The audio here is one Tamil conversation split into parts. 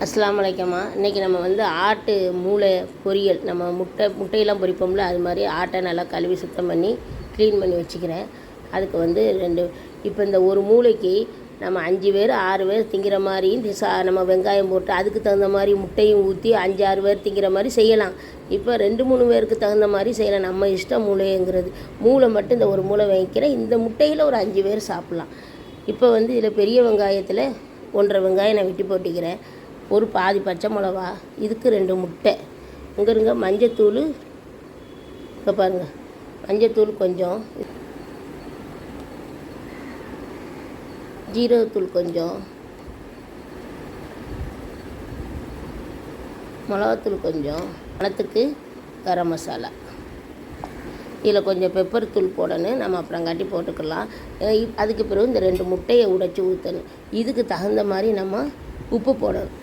அஸ்ஸலாமு அலைக்கும்மா. இன்றைக்கி நம்ம வந்து ஆட்டு மூளை பொரியல், நம்ம முட்டையெல்லாம் பொரிப்போம்ல, அது மாதிரி ஆட்டை நல்லா கழுவி சுத்தம் பண்ணி க்ளீன் பண்ணி வச்சுக்கிறேன். அதுக்கு வந்து இப்போ இந்த ஒரு மூளைக்கு நம்ம 5 பேர் 6 பேர் திங்கிற மாதிரியும் நம்ம வெங்காயம் போட்டு அதுக்கு தகுந்த மாதிரி முட்டையும் ஊற்றி 5-6 பேர் திங்கிற மாதிரி செய்யலாம். இப்போ 2-3 பேருக்கு தகுந்த மாதிரி செய்யலாம். நம்ம இஷ்டம் மூளைங்கிறது. மூளை மட்டும் இந்த ஒரு மூளை வைக்கிறேன். இந்த முட்டையில் ஒரு 5 பேர் சாப்பிட்லாம். இப்போ வந்து இதில் பெரிய வெங்காயத்தில் 1.5 வெங்காயம் நான் வெட்டி போட்டிக்கிறேன். ஒரு பாதி பச்சை மிளகா, இதுக்கு 2 முட்டை. இங்கே இருங்க மஞ்சத்தூள், இப்போ பாருங்கள் மஞ்சத்தூள் கொஞ்சம், ஜீரகத்தூள் கொஞ்சம், மிளகாத்தூள் கொஞ்சம், மணத்துக்கு கரம் மசாலா. இதில் கொஞ்சம் பெப்பர் தூள் போடணும், நம்ம அப்புறம் காட்டி போட்டுக்கலாம். அதுக்கு பிறகு இந்த 2 முட்டையை உடைச்சி ஊற்றணும். இதுக்கு தகுந்த மாதிரி நம்ம உப்பு போடணும்.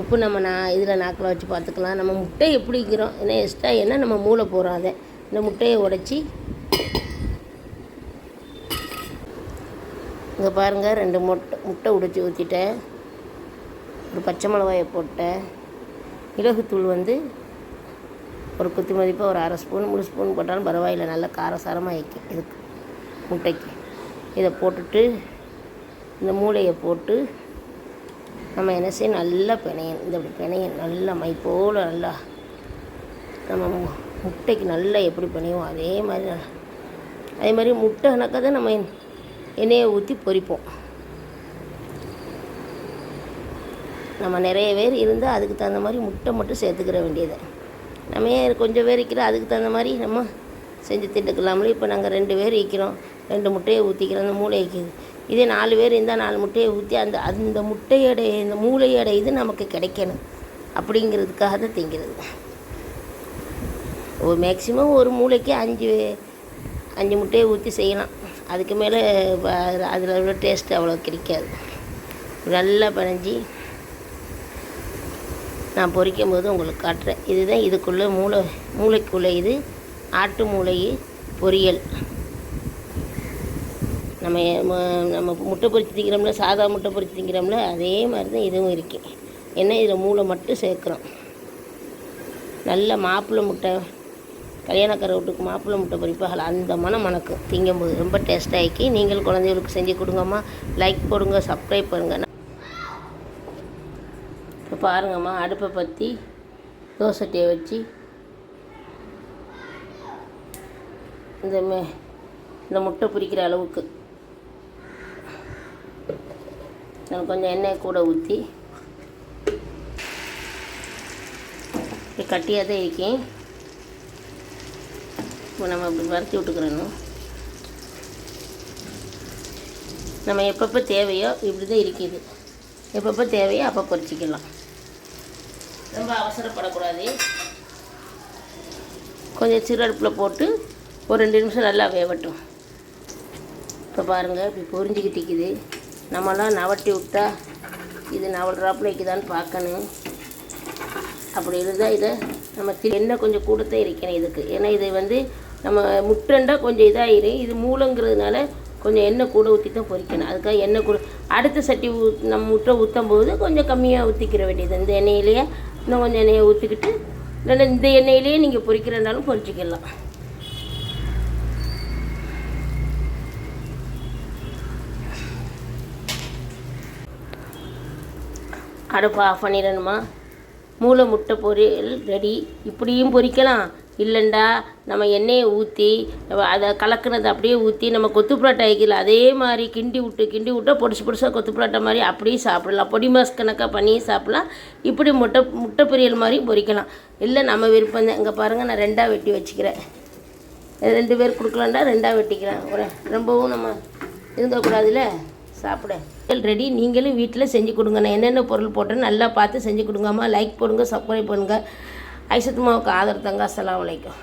உப்பு நம்ம இதில் நாக்கில் வச்சு பார்த்துக்கலாம். நம்ம முட்டை எப்படிங்கிறோம், ஏன்னா எக்ஸ்ட்ரா என்ன நம்ம மூளை போகிறோம். அதை இந்த முட்டையை உடைச்சி இங்கே பாருங்கள் 2 முட்டை உடைச்சி ஊற்றிட்டேன். ஒரு பச்சை மிளகாயை போட்டேன். மிளகுத்தூள் வந்து ஒரு குத்து மதிப்பாக ஒரு 1/2 ஸ்பூன் 3 ஸ்பூன் போட்டாலும் பரவாயில்லை, நல்லா காரசாரமாக வைக்கும் இதுக்கு முட்டைக்கு. இதை போட்டுட்டு இந்த மூளையை போட்டு நம்ம என்ன செய்ய நல்லா பிணையணும். இந்த அப்படி பிணையணும், நல்லா மை போல் நல்லா நம்ம முட்டைக்கு நல்லா எப்படி பிணையும் அதே மாதிரி முட்டை கணக்காக தான் நம்ம எண்ணெயை ஊற்றி பொரிப்போம். நம்ம நிறைய பேர் இருந்தால் அதுக்கு தகுந்த மாதிரி முட்டை மட்டும் சேர்த்துக்கிற வேண்டியது. நம்ம ஏன் கொஞ்சம் பேர் இருக்கிறோம், அதுக்கு தகுந்த மாதிரி நம்ம செஞ்சு திண்டுக்கலாம்ல. இப்போ நாங்கள் 2 பேர் இருக்கிறோம், 2 முட்டையை ஊற்றிக்கிறோம். அந்த மூளை வைக்கிது. இதே 4 பேர் இருந்தால் 4 முட்டையை ஊற்றி அந்த முட்டையோட இந்த மூளையோட இது நமக்கு கிடைக்கணும் அப்படிங்கிறதுக்காக தான் திங்கிறது. மேக்ஸிமம் ஒரு மூளைக்கு 5 முட்டையை ஊற்றி செய்யலாம். அதுக்கு மேலே அதில் உள்ள டேஸ்ட்டு அவ்வளோ கிடைக்காது. நல்லா பிணைஞ்சி நான் பொரிக்கும் போது உங்களுக்கு காட்டுறேன். இதுதான் இதுக்குள்ளே மூளைக்குள்ளே இது ஆட்டு மூளை பொரியல். நம்ம முட்டை பொரிச்சு திங்கிறோம்ல, சாதா முட்டை பொரிச்சு திங்கிறோம்ல, அதே மாதிரி தான் இதுவும் இருக்கு. ஏன்னா இதில் மூளை மட்டும் சேர்க்குறோம். நல்ல மாப்பிள்ளை முட்டை, கல்யாணக்கார வீட்டுக்கு மாப்பிள்ளை முட்டை பொரிப்பாகல அந்த மணக்கும் திங்கும்போது ரொம்ப டேஸ்ட்டாகி. நீங்கள் குழந்தைகளுக்கு செஞ்சு கொடுங்கம்மா. லைக் போடுங்க, சப்ஸ்கிரைப் பண்ணுங்க. இப்போ பாருங்கம்மா, அடுப்பை பற்றி தோசைட்டியை வச்சு இந்த முட்டை பொரிக்கிற அளவுக்கு நான் கொஞ்சம் எண்ணெய் கூட ஊற்றி கட்டியாக தான் இருக்கேன். இப்போ நம்ம இப்படி வறுத்தி விட்டுக்கிறணும். நம்ம எப்பப்போ தேவையோ இப்படி தான் இருக்குது. எப்பப்போ தேவையோ அப்போ பொரிச்சிக்கலாம். ரொம்ப அவசரப்படக்கூடாது. கொஞ்சம் சிறு அடுப்பில் போட்டு ஒரு 2 நிமிஷம் நல்லா வேவட்டும். இப்போ பாருங்கள், இப்படி பொரிஞ்சிக்கிட்டிக்குது. நம்மளாம் நவட்டி விட்டா இது நவல்றாப்பில் வைக்குதான்னு பார்க்கணும். அப்படி இருந்தால் இதை நம்ம எண்ணெய் கொஞ்சம் கூடத்தான் இருக்கணும் இதுக்கு. ஏன்னா இதை வந்து நம்ம முட்டைண்டா கொஞ்சம் இதாகிடும். இது மூளைங்கிறதுனால கொஞ்சம் எண்ணெய் கூட ஊற்றி தான் பொரிக்கணும். அதுக்காக எண்ணெய் கூட அடுத்த சட்டி நம்ம முட்டை ஊற்றும் போது கொஞ்சம் கம்மியாக ஊற்றிக்கிற வேண்டியது. இந்த எண்ணெயிலேயே இன்னும் கொஞ்சம் எண்ணெயை ஊற்றிக்கிட்டு இல்லைன்னா இந்த எண்ணெயிலேயே நீங்கள் பொரிக்கிறனாலும் பொரிச்சிக்கலாம். அடுப்பு ஆஃப் பண்ணிடணுமா. மூளை முட்டை பொரியல் ரெடி. இப்படியும் பொரிக்கலாம். இல்லைண்டா நம்ம எண்ணெயை ஊற்றி அதை கலக்குனதை அப்படியே ஊற்றி நம்ம கொத்து புரோட்டா வைக்கல அதே மாதிரி கிண்டி விட்டால் பொடிசாக கொத்து புரோட்டா மாதிரி அப்படியே சாப்பிடலாம். பொடி மாஸ் கணக்காக பண்ணி சாப்பிட்லாம். இப்படி முட்டை பொரியல் மாதிரி பொரிக்கலாம். இல்லை நம்ம விருப்பம் தான். இங்கே பாருங்கள், நான் 2ஆக வெட்டி வச்சுக்கிறேன். 2 பேர் கொடுக்கலாண்டா 2ஆக வெட்டிக்கிறேன். ரொம்பவும் நம்ம இருந்தக்கூடாதுல்ல சாப்பிட. ரெடி. நீங்களும் வீட்டில் செஞ்சு கொடுங்க. நான் என்னென்ன பொருள் போட்டேன்னு நல்லா பார்த்து செஞ்சு கொடுங்கம்மா. லைக் போடுங்க, சப்ஸ்கிரைப் பண்ணுங்கள். ஐசத்துமாவுக்கு ஆதரவு தாங்க. அஸ்ஸலாமு அலைக்கும்.